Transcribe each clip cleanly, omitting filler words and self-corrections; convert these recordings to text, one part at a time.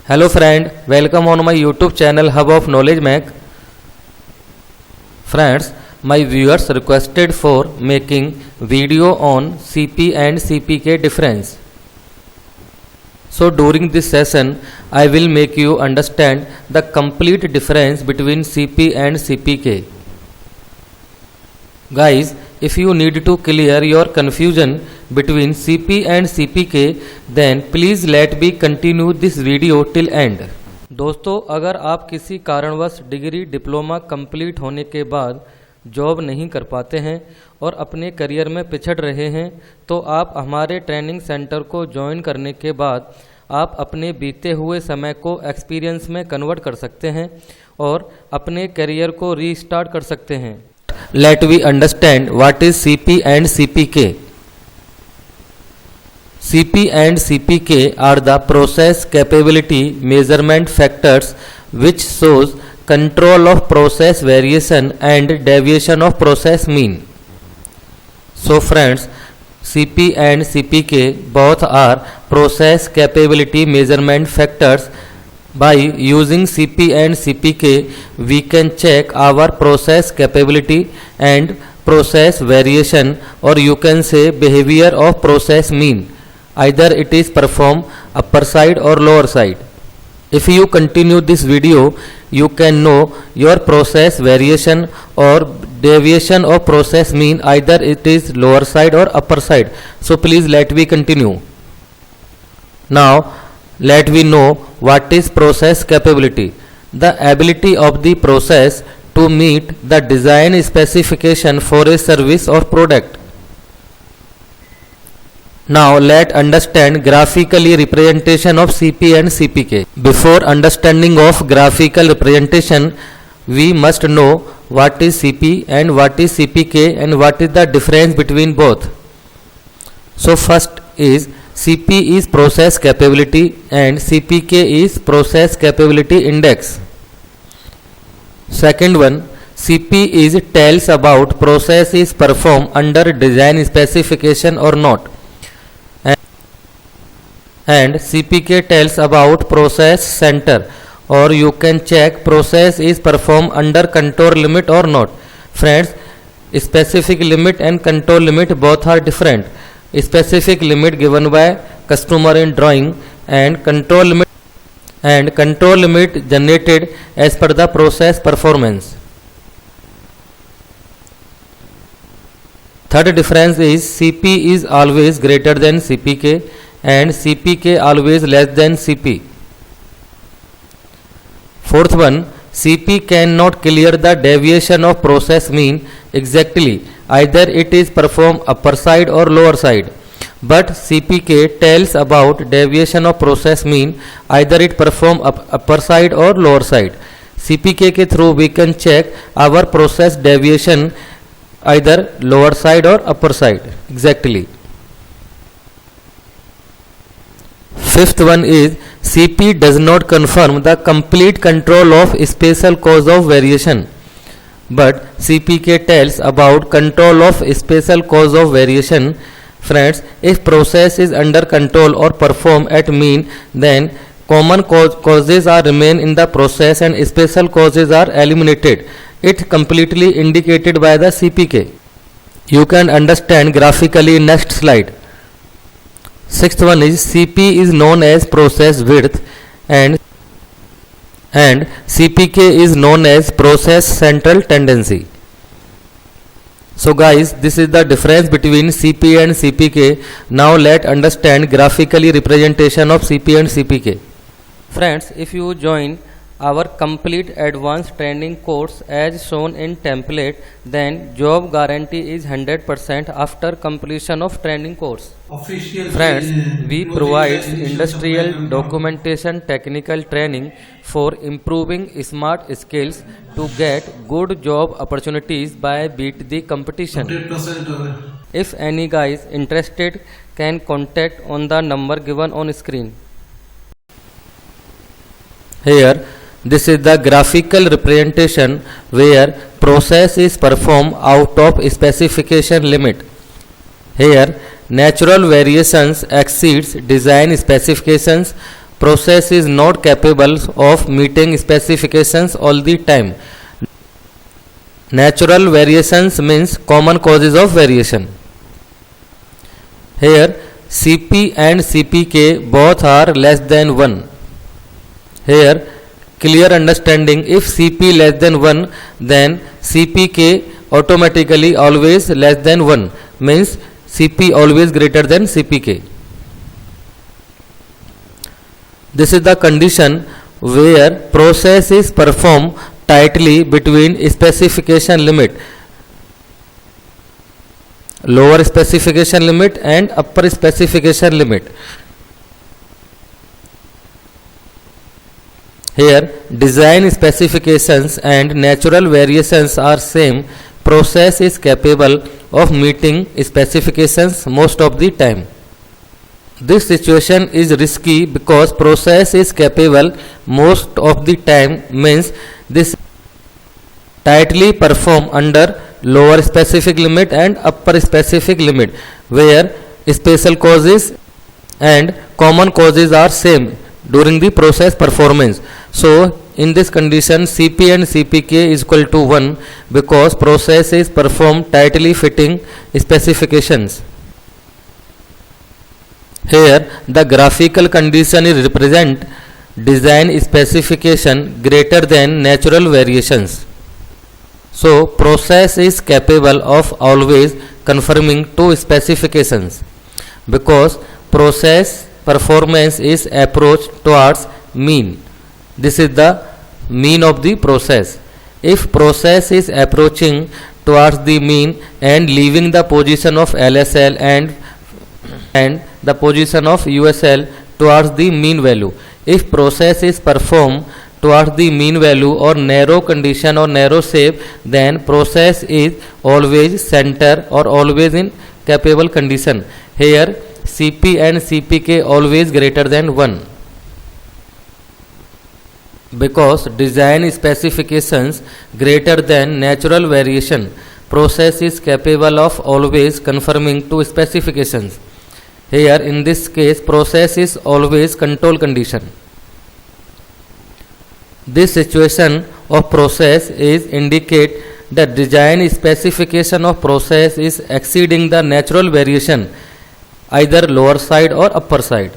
Hello friend, welcome on my YouTube channel Hub of Knowledge Mac. Friends, my viewers requested for making video on CP and CPK difference. So during this session, I will make you understand the complete difference between CP and CPK. Guys, if you need to clear your confusion between CP and CPK, then please let me continue this video till end. दोस्तों, अगर आप किसी कारणवश degree diploma complete होने के बाद job नहीं कर पाते हैं और अपने करियर में पिछड़ रहे हैं, तो आप हमारे ट्रेनिंग सेंटर को ज्वाइन करने के बाद आप अपने बीते हुए समय को एक्सपीरियंस में कन्वर्ट कर सकते हैं और अपने करियर को रीस्टार्ट कर सकते हैं. Let we understand what is CP and CPK. CP and CPK are the process capability measurement factors which shows control of process variation and deviation of process mean. So friends, CP and CPK both are process capability measurement factors. By using CP and CPK, we can check our process capability and process variation, or you can say behavior of process mean. Either it is performed upper side or lower side. If you continue this video, you can know your process variation or deviation of process mean. Either it is lower side or upper side. So please let me continue. Now let we know what is process capability. The ability of the process to meet the design specification for a service or product. Now let understand graphically representation of CP and CPK. Before understanding of graphical representation, we must know what is CP and what is CPK and what is the difference between both. So first is CP is process capability and CPK is process capability index. Second one, CP is tells about process is performed under design specification or not, and CPK tells about process center, or you can check process is performed under control limit or not. Friends, specific limit and control limit both are different. Specific limit given by customer in drawing and control limit generated as per the process performance. Third difference is CP is always greater than CPK and CPK always less than CP. Fourth one, CP cannot clear the deviation of process mean exactly. Either it is performed upper side or lower side. But CPK tells about deviation of process mean. Either it perform upper side or lower side. CPK के through we can check our process deviation either lower side or upper side exactly. Fifth one is CP does not confirm the complete control of special cause of variation, but CPK tells about control of special cause of variation. Friends, if process is under control or perform at mean, then common causes are remain in the process and special causes are eliminated. It completely indicated by the CPK. You can understand graphically in next slide. Sixth one is CP is known as process width and CPK is known as process central tendency. So guys, this is the difference between CP and CPK. Now let understand graphically representation of CP and CPK. Friends, if you join our complete advanced training course as shown in template, then job guarantee is 100% after completion of training course. Friends, we provide industrial documentation technical training for improving smart skills to get good job opportunities by beat the competition. If any guys interested, can contact on the number given on screen. Here, this is the graphical representation where process is performed out of specification limit. Here, natural variations exceeds design specifications process is not capable of meeting specifications all the time. Natural variations means common causes of variation. Here Cp and Cpk both are less than 1. Here clear understanding, if Cp less than 1 then Cpk automatically always less than 1, means Cp always greater than Cpk. This is the condition where process is performed tightly between specification limit, lower specification limit and upper specification limit. Here design specifications and natural variations are same. Process is capable of meeting specifications most of the time. This situation is risky because process is capable most of the time, means this tightly perform under lower specific limit and upper specific limit, where special causes and common causes are same during the process performance. So in this condition Cp and Cpk is equal to 1 because process is performed tightly fitting specifications. Here the graphical condition is represent design specification greater than natural variations. So process is capable of always conforming to specifications because process performance is approach towards mean. This is the mean of the process. If process is approaching towards the mean and leaving the position of LSL and the position of USL towards the mean value, if process is performed towards the mean value or narrow condition or narrow shape, then process is always center or always in capable condition. Here Cp and Cpk always greater than 1 because design specifications greater than natural variation. Process is capable of always conforming to specifications. Here in this case process is always control condition. This situation of process is indicate that design specification of process is exceeding the natural variation, either lower side or upper side.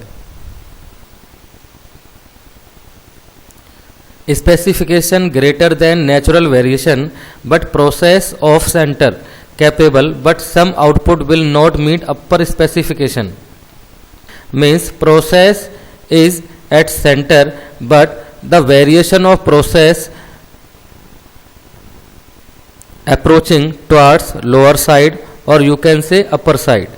Specification greater than natural variation, but process off center capable, but some output will not meet upper specification, means process is at center but the variation of process approaching towards lower side or you can say upper side.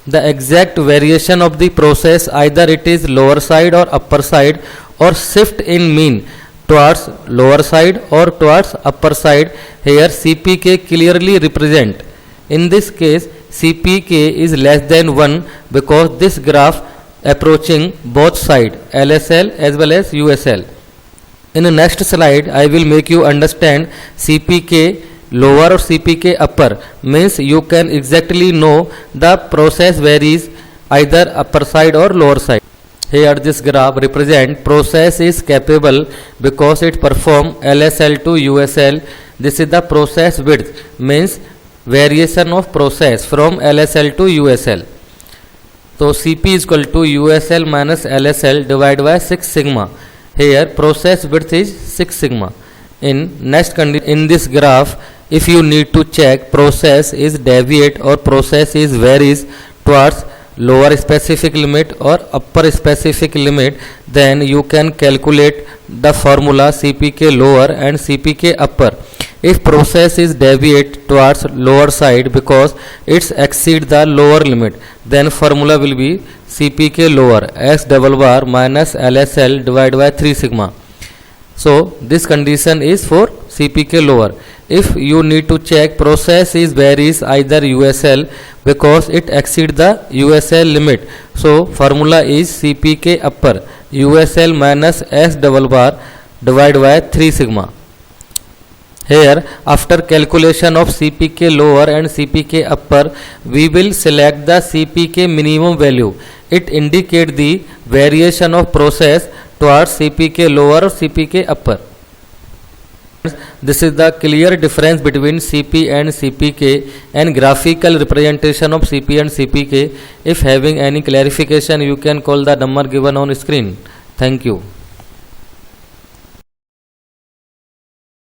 The exact variation of the process, either it is lower side or upper side or shift in mean towards lower side or towards upper side, here Cpk clearly represent. In this case Cpk is less than 1 because this graph approaching both side LSL as well as USL. In the next slide I will make you understand Cpk lower or Cpk upper, means you can exactly know the process varies either upper side or lower side. Here this graph represent process is capable because it perform LSL to USL. This is the process width, means variation of process from LSL to USL. So Cp is equal to USL minus LSL divided by 6 sigma. Here process width is 6 sigma. In next condition, in this graph, if you need to check process is deviate or process is varies towards lower specific limit or upper specific limit, then you can calculate the formula Cpk lower and Cpk upper. If process is deviate towards lower side because it's exceed the lower limit, then formula will be Cpk lower x double bar minus LSL divided by 3 sigma. So this condition is for Cpk lower. If you need to check process is varies either USL because it exceed the USL limit, so formula is Cpk upper USL minus S double bar divided by 3 sigma. Here, after calculation of CPK lower and CPK upper, we will select the CPK minimum value. It indicates the variation of process towards CPK lower or CPK upper. This is the clear difference between CP and CPK and graphical representation of CP and CPK. If having any clarification, you can call the number given on screen. Thank you.